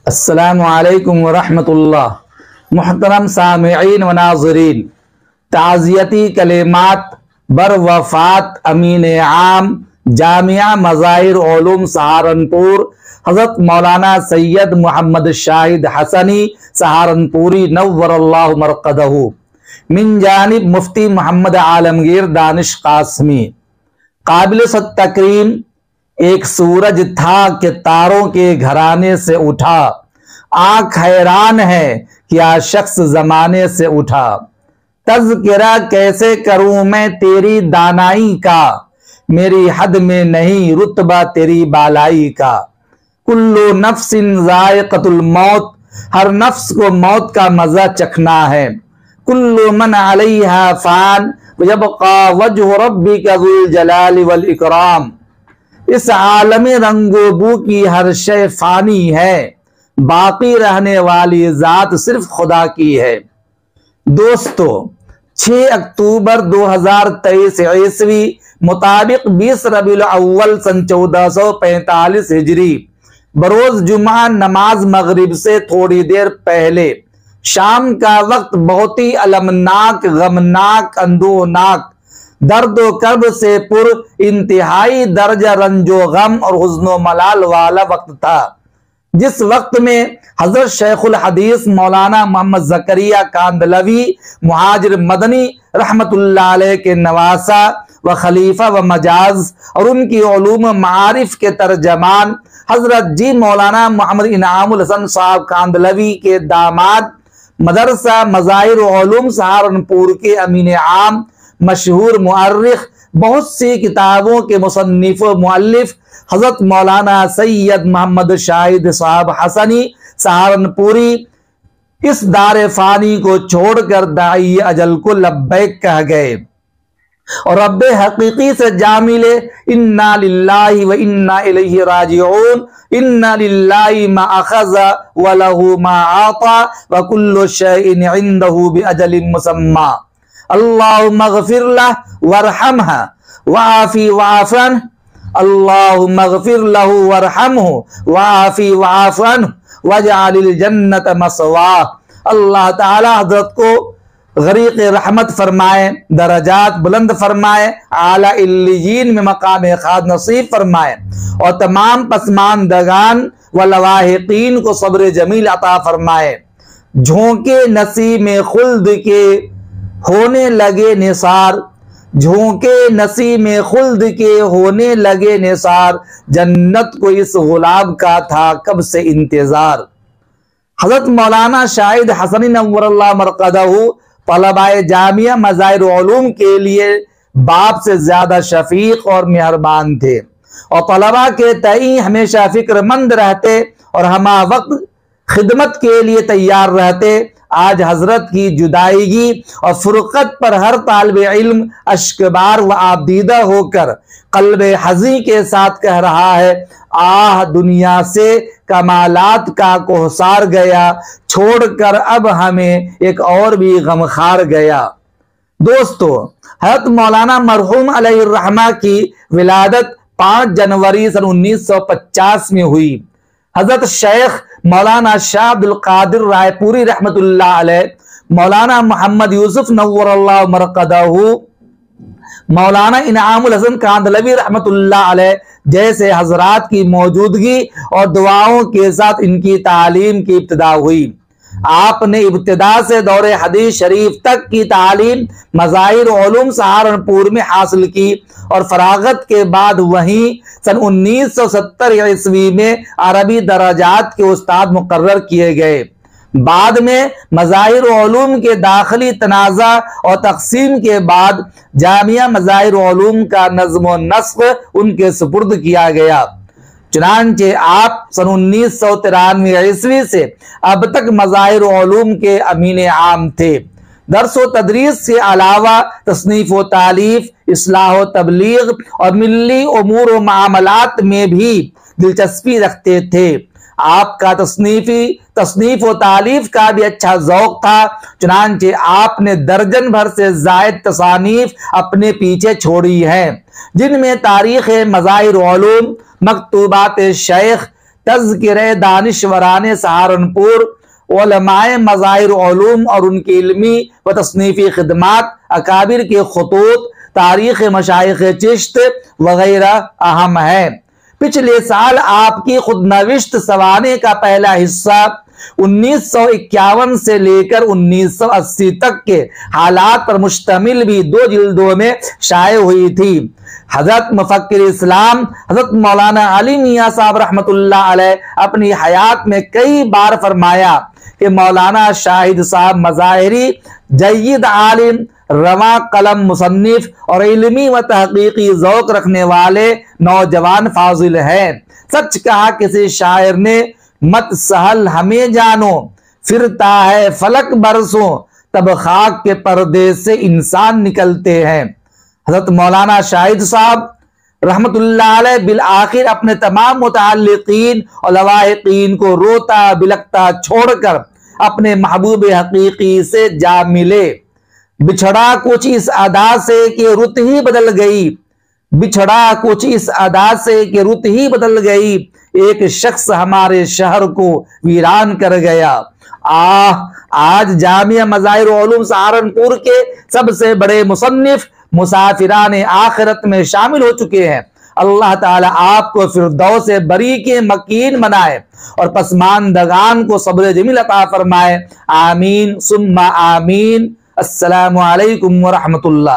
अस्सलामु अलैकुम वरहमतुल्लाह। मुहतरम सामिईन व नाज़रीन, ताज़ियती कलिमात बर वफ़ात अमीन आम जामिया मज़ाहिर उलूम सहारनपुर हज़रत मौलाना सैयद मोहम्मद शाहिद हसनी सहारनपुरी नव्वरल्लाहु मरक़दहू मिन जानिब मुफ्ती मोहम्मद आलमगीर दानिश कासमी। काबिल तकरीम एक सूरज था कि तारों के घराने से उठा, आंख हैरान है क्या शख्स जमाने से उठा। तज़किरा कैसे करूं मैं तेरी दानाई का, मेरी हद में नहीं रुतबा तेरी बालाई का। कुल्लु नफ्सिन ज़ाइक़तुल मौत, हर नफ्स को मौत का मजा चखना है। कुल्लु मन अलैहा फ़ान यबक़ा वजहु रब्बिका ज़ुल जलाली वल इकराम। इस आलम रंगो बू की हर शय फानी है, बाकी रहने वाली जात सिर्फ खुदा की है। दोस्तों, 6 अक्टूबर 2023 ईस्वी मुताबिक 20 रबीउल अव्वल सन 1445 हिजरी बरोज जुमा नमाज मगरिब से थोड़ी देर पहले शाम का वक्त बहुत ही अलमनाक, गमनाक, अंदोनाक, दर्दो कर्ब से पुर इंतहाई दर्जा रंजो गम और हुज़्नो मलाल वाला वक्त था, जिस वक्त में हजरत शेखुल हदीस मौलाना मोहम्मद ज़करिया कांदलवी मुहाजिर मदनी रहमतुल्लाह अलैह के नवासा व खलीफा व मजाज और उनकी उलूम मारिफ के तर्जमान हजरत जी मौलाना मोहम्मद इनामुल हसन साहब कांदलवी के दामाद मदरसा मज़ाहिर उलूम सहारनपुर के अमीन आम मशहूर मुअर्रिख, बहुत सी किताबों के मुसन्निफ व मुअल्लिफ हजरत मौलाना सैयद मोहम्मद शाहिद साहब हसनी सहारनपुरी इस दार फानी को छोड़कर दाई अजल को लब्बैक कह गए और रब्बे हकीकी से जा मिले। इन्ना लिल्लाहि व इन्ना इलैहि राजिऊन। इन्ना लिल्लाहि मा अखज़ा व लहू मा आता व कुल्लु शैइन इंदहू बि अजलिन मुसम्मा। अल्लाहुम्मा ग़फ़िर लहु वरहमहु वआफ़ी वअफ़ु। अल्लाहुम्मा ग़फ़िर लहु वरहमहु वआफ़ी वअफ़ु वजअलिल जन्नत मसवाह। अल्लाह ताला हज़रत को गरीक़ रहमत फरमाए, दरजात बुलंद फरमाए, आला इल्लियीन में मकाम खाद नसीब फरमाए और तमाम पसमानदगान व लवाहिकीन को सब्र जमील अता फरमाए। झोंके नसीब में खुल्द के होने लगे निसार, झोंके नसीब में खुल्द के होने लगे निसार, जन्नत को इस गुलाब का था कब से इंतजार। हजरत मौलाना शाहिद हसनी नव्वरल्लाहु मरक़दहू तलबाए जामिया मज़ाहिर उलूम के लिए बाप से ज्यादा शफीक और मेहरबान थे और तलबा के तई हमेशा फिक्रमंद रहते और हमा वक्त खिदमत के लिए तैयार रहते। आज हजरत की जुदाईगी और फुरकत पर हर तालिब इल्म अश्कबार व आबदीदा होकर कल्बे हज़ी के साथ कह रहा है, आह दुनिया से कमालात का कोहसार गया, छोड़कर अब हमें एक और भी गमखार गया। दोस्तों, हज़रत मौलाना मरहूम अलैहिर्रहमा की विलादत 5 जनवरी सन 1950 में हुई। हजरत शेख मौलाना शाह अब्दुल कादिर रायपुरी रहमतुल्लाह अलैह, मौलाना मोहम्मद यूसुफ नव्वरल्लाहु मरक़दहू, मौलाना इनामुल हसन कांदलवी रहमतुल्लाह अलैह जैसे हजरात की मौजूदगी और दुआओं के साथ इनकी तालीम की इब्तिदा हुई। आपने इब्तिदा से दौरे हदीस शरीफ तक की तालीम मज़ाहिर उलूम सहारनपुर में हासिल की और फरागत के बाद वहीं सन 1970 ईस्वी में अरबी दराजात के उस्ताद मुकर्रर किए गए। बाद में मज़ाहिर उलूम के दाखिली तनाज़ा और तक़सीम के बाद जामिया मज़ाहिर उलूम का नज़्म व नस्ख़ उनके सुपुर्द किया गया। चुनांचे आप सन 1993 ईस्वी से अब तक मज़ाहिर उलूम के अमीन आम थे। दर्स व तदरीस के अलावा तस्नीफ़ व तालीफ, इस्लाह व तबलीग और मिल्ली उमूर व मामलात में भी दिलचस्पी रखते थे। आपका तस्नीफ व तालीफ का भी अच्छा ज़ौक़ था। चुनांचे आपने दर्जन भर से ज़ायद तसानीफ अपने पीछे छोड़ी हैं, जिनमें तारीख़ मज़ाहिर उलूम, मकतूबात शेख, तज़किरे दानिशवरान सहारनपुर, उलमाए मज़ाहिर उलूम और उनकी इल्मी व तस्नीफ़ी खिदमात, अकाबिर के खुतूत, तारीख़ मशाइख़ चिश्त वगैरह अहम है। पिछले साल आपकी खुदनविश्त सवाने का पहला हिस्सा 1951 से लेकर 1980 तक के हालात पर मुश्तमिल भी 2 जिल्दों में शाये हुई थी। हजरत मुफक्किर इस्लाम हजरत मौलाना अली मियां साहब रहमतुल्लाह अलैह अपनी हयात में कई बार फरमाया कि मौलाना शाहिद साहब मज़ाहिरी जय्यद आलिम, रवा कलम मुसन्निफ और इल्मी व तहकीकी ज़ौक़ रखने वाले नौजवान फाजिल हैं। सच कहा किसी शायर ने, मत सहल हमें जानो, फिरता है फलक बरसों, तब खाक के पर्दे से इंसान निकलते हैं। हज़रत मौलाना शाहिद साहब रहमतुल्लाह अलैह बिल आखिर अपने तमाम मुतअल्लिकीन और लवाहिकीन को रोता बिलकता छोड़कर अपने महबूब हकीकी से जा मिले। बिछड़ा कुछ इस अदा से कि रुत ही बदल गई, बिछड़ा कुछ इस अदा से कि रुत ही बदल गई, एक शख्स हमारे शहर को वीरान कर गया। आज जामिया मज़ाहिर उलूम सहारनपुर के सबसे बड़े मुसन्निफ मुसाफिरान आखिरत में शामिल हो चुके हैं। अल्लाह ताला आपको फिरदौस बरी के मकीन बनाए और पसमानदगान को सब्र जमील अता फरमाए। आमीन सुम्मा आमीन। अस्सलामु अलैकुम व रहमतुल्लाह।